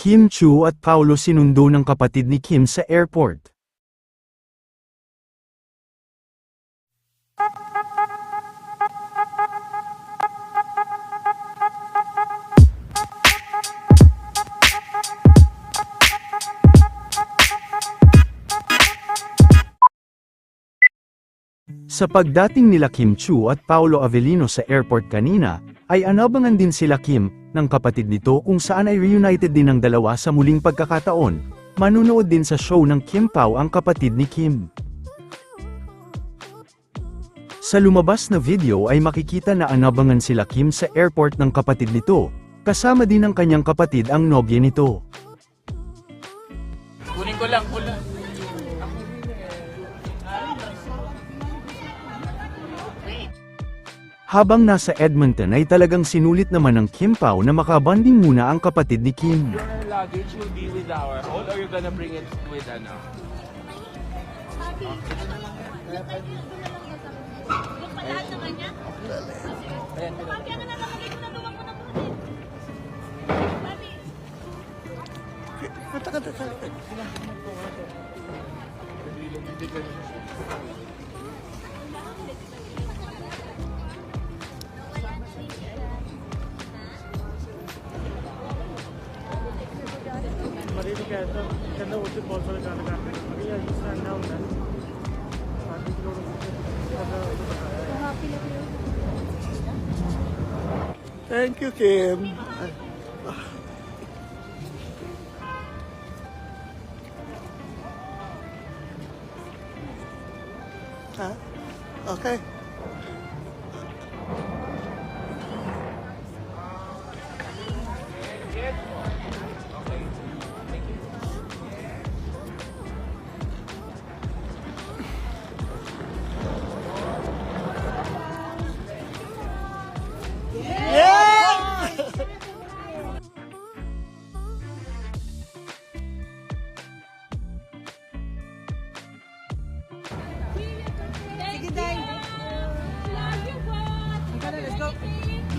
Kim Chu at Paolo sinundo ng kapatid ni Kim sa airport. Sa pagdating nila Kim Chu at Paolo Avellino sa airport kanina, ay anabangan din sila Kim, ng kapatid nito kung saan ay reunited din ang dalawa sa muling pagkakataon. Manunood din sa show ng Kim Pao ang kapatid ni Kim. Sa lumabas na video ay makikita na anabangan sila Kim sa airport ng kapatid nito, kasama din ng kanyang kapatid ang nobya nito. Kunin ko lang, kulang. Habang nasa Edmonton ay talagang sinulit naman ng Kim Pao na makabanding muna ang kapatid ni Kim. Your luggage will be with our own or you're gonna bring it with ano? Yung palahat naman niya? Papi, ano na nakalagay ko na luwag mo na po din. Papi. मरीज कहता कहता उसे बहुत सारे गाने गाते हैं अभी ये स्टैंड डाउन है 5 किलो थैंक यू किम हाँ okay Sige, Day. Love you, God. let's go